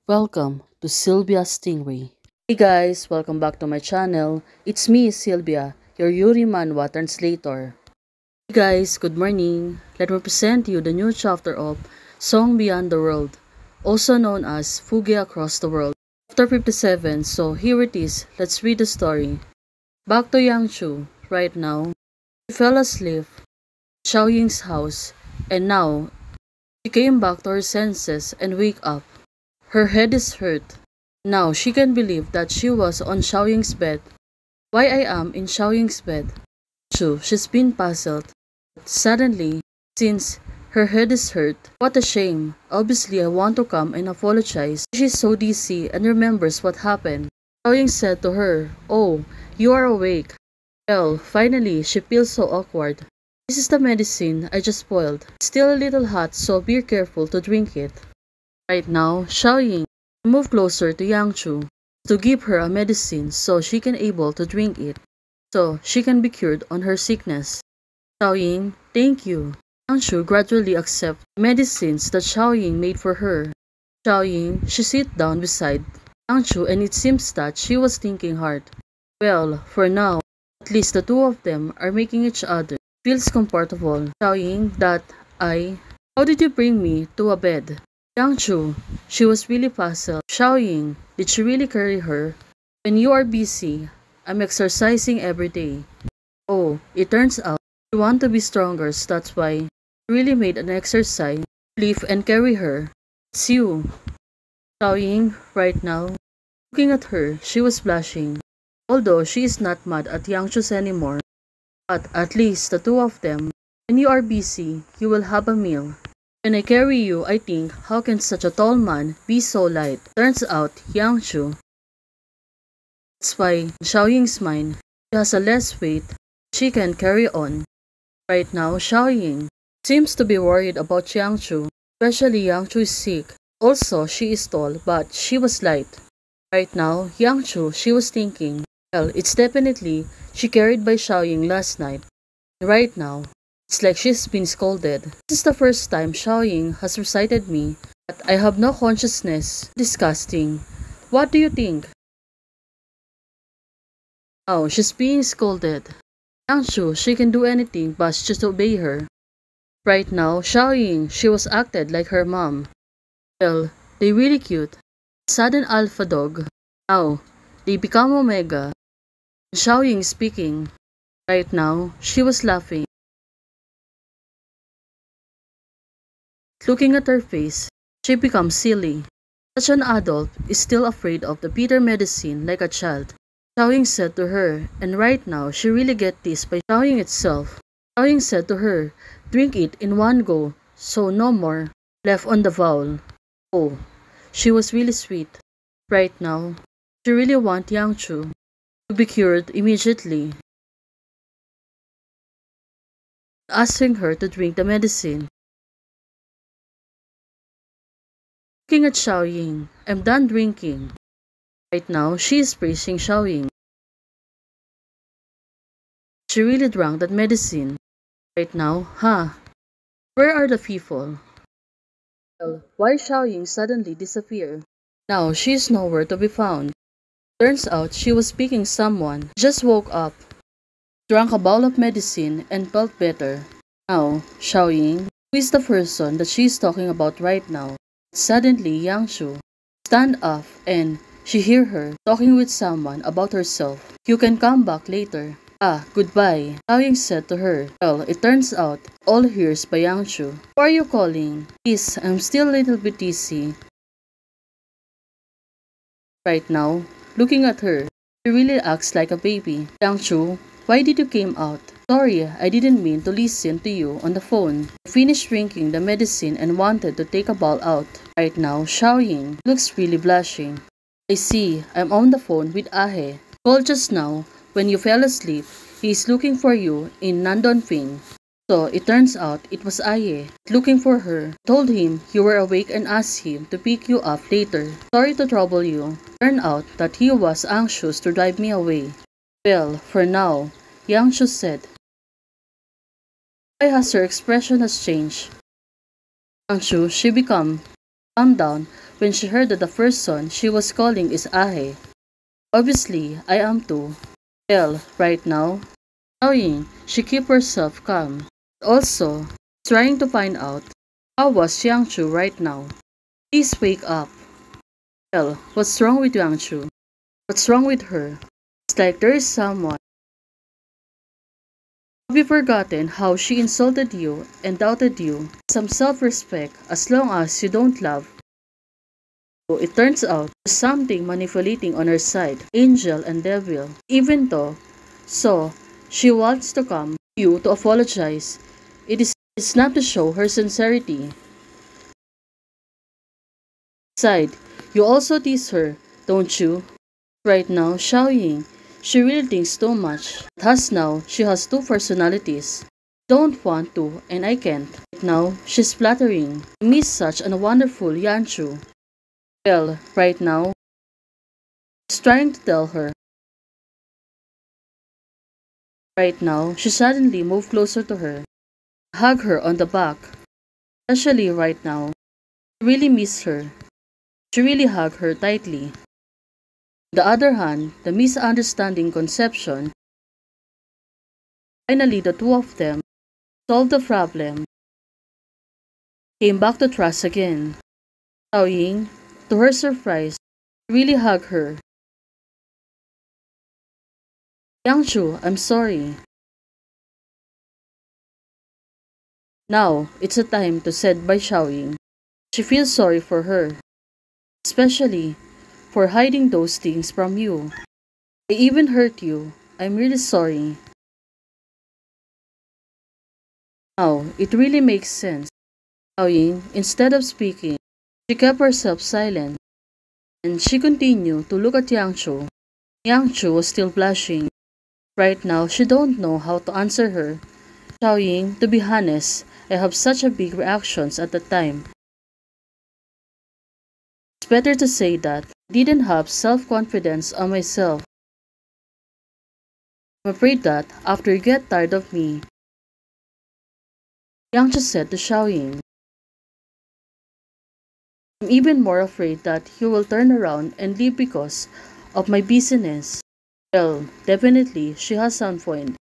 Welcome to Sylvia Stingray. Hey guys, welcome back to my channel. It's me, Sylvia, your Yuri Manhwa translator. Hey guys, good morning. Let me present you the new chapter of Song Beyond the World, also known as Fugue Across the World. Chapter 57, so here it is. Let's read the story. Back to Yangshu, right now. She fell asleep at Xiao Ying's house, and now she came back to her senses and wake up. Her head is hurt. Now she can believe that she was on Xiaoying's bed. Why I am in Xiaoying's bed? She's been puzzled. Suddenly, since her head is hurt, what a shame. Obviously, I want to come and apologize. She's so dizzy and remembers what happened. Xiaoying said to her, "Oh, you are awake." Well, finally, she feels so awkward. This is the medicine I just boiled. It's still a little hot, so be careful to drink it. Right now, Xiaoying moved closer to Yangchu to give her a medicine so she can able to drink it, so she can be cured on her sickness. Xiaoying, thank you. Yangchu gradually accepts medicines that Xiaoying made for her. Xiaoying, she sit down beside Yangchu and it seems that she was thinking hard. Well, for now, at least the two of them are making each other feels comfortable. Xiaoying, that I... How did you bring me to a bed? Yangchu, she was really puzzled. Xiaoying, did she really carry her? When you are busy, I'm exercising every day. Oh, it turns out you want to be stronger, so that's why you really made an exercise. Lift and carry her. It's you. Xiaoying, right now. Looking at her, she was blushing. Although she is not mad at Yangchu's anymore, but at least the two of them. When you are busy, you will have a meal. When I carry you, I think, how can such a tall man be so light? Turns out, Yangshu. That's why, in Xiaoying's mind, she has a less weight she can carry on. Right now, Xiaoying seems to be worried about Yangshu, especially Yangshu is sick. Also, she is tall, but she was light. Right now, Yangshu, she was thinking, well, it's definitely she carried by Xiaoying last night. Right now, it's like she's been scolded. This is the first time Xiaoying has recited me, but I have no consciousness. Disgusting. What do you think? Oh, she's being scolded. Yangshu, she can do anything but just obey her. Right now, Xiaoying, she was acted like her mom. Well, they really cute. Sudden alpha dog. Now, they become Omega. Xiaoying speaking. Right now, she was laughing. Looking at her face, she becomes silly. Such an adult is still afraid of the bitter medicine like a child. Xiaoying said to her, and right now she really get this by Xiaoying itself. Xiaoying said to her, drink it in one go, so no more left on the vowel. Oh, she was really sweet. Right now, she really want Yangchu to be cured immediately, asking her to drink the medicine. Looking at Xiaoying, I'm done drinking. Right now, she is praising Xiaoying. She really drank that medicine. Right now, huh? Where are the people? Well, why Xiaoying suddenly disappear? Now she is nowhere to be found. Turns out she was speaking someone. Just woke up, drank a bowl of medicine, and felt better. Now, Xiaoying, who is the person that she is talking about right now? Suddenly, Yangshu stand up and she hear her talking with someone about herself. You can come back later. Ah, goodbye, Xiaoying said to her. Well, it turns out all hears by Yangshu. Who are you calling? Please, I'm still a little bit dizzy. Right now, looking at her, she really acts like a baby. Yangshu, why did you came out? Sorry, I didn't mean to listen to you on the phone. I finished drinking the medicine and wanted to take a ball out. Right now, Xiaoying looks really blushing. I see, I'm on the phone with Ahe. Called just now, when you fell asleep, he is looking for you in Nandonping. So it turns out it was Aye looking for her. Told him you were awake and asked him to pick you up later. Sorry to trouble you. Turned out that he was anxious to drive me away. Well, for now, Yangshu said. Why has her expression has changed? Yangshu, she become calm down when she heard that the person she was calling is Ahe. Obviously, I am too. Well, right now, Xiaoying, she keep herself calm. Also, trying to find out how was Xiangchu right now. Please wake up. Well, what's wrong with Yangchu? What's wrong with her? It's like there is someone. Have you forgotten how she insulted you and doubted you? Some self-respect as long as you don't love. So it turns out there's something manipulating on her side, angel and devil. Even though, so she wants to come to you to apologize. It's not to show her sincerity. Besides, you also tease her, don't you? Right now, Xiaoying, she really thinks too much. Thus now, she has two personalities. Don't want to, and I can't. Right now, she's flattering. I miss such a wonderful Yanchu. Well, right now, she's trying to tell her. Right now, she suddenly moved closer to her. Hug her on the back. Especially right now. I really miss her. She really hugged her tightly. On the other hand, the misunderstanding conception. Finally, the two of them solved the problem. Came back to trust again. Xiaoying, to her surprise, really hugged her. Yangchu, I'm sorry. Now, it's a time to said by Xiaoying. She feels sorry for her, especially for hiding those things from you. I even hurt you. I'm really sorry. Now, it really makes sense. Xiaoying, instead of speaking, she kept herself silent, and she continued to look at Yangchu. Yangchu was still blushing. Right now, she don't know how to answer her. Xiaoying, to be honest, I have such a big reactions at the time. It's better to say that I didn't have self-confidence on myself. I'm afraid that after you get tired of me, Yangchu said to Xiaoying, I'm even more afraid that you will turn around and leave because of my busyness. Well, definitely, she has some point.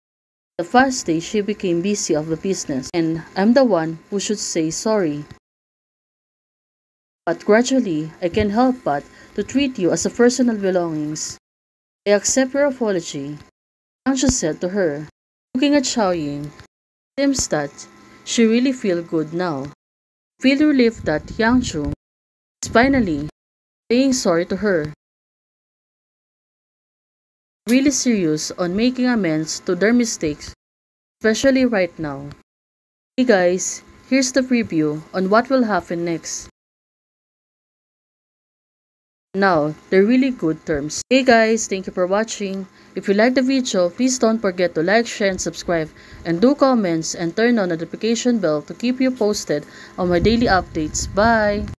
The first day she became busy of the business, and I'm the one who should say sorry. But gradually, I can't help but to treat you as a personal belongings. I accept your apology, Yangchu said to her. Looking at Xiaoying, seems that she really feel good now. Feel relieved that Yangchu is finally saying sorry to her. Really serious on making amends to their mistakes, especially right now. Hey guys, here's the preview on what will happen next. Now, they're really good terms. Hey guys, thank you for watching. If you like the video, please don't forget to like, share, and subscribe. And do comments and turn on the notification bell to keep you posted on my daily updates. Bye!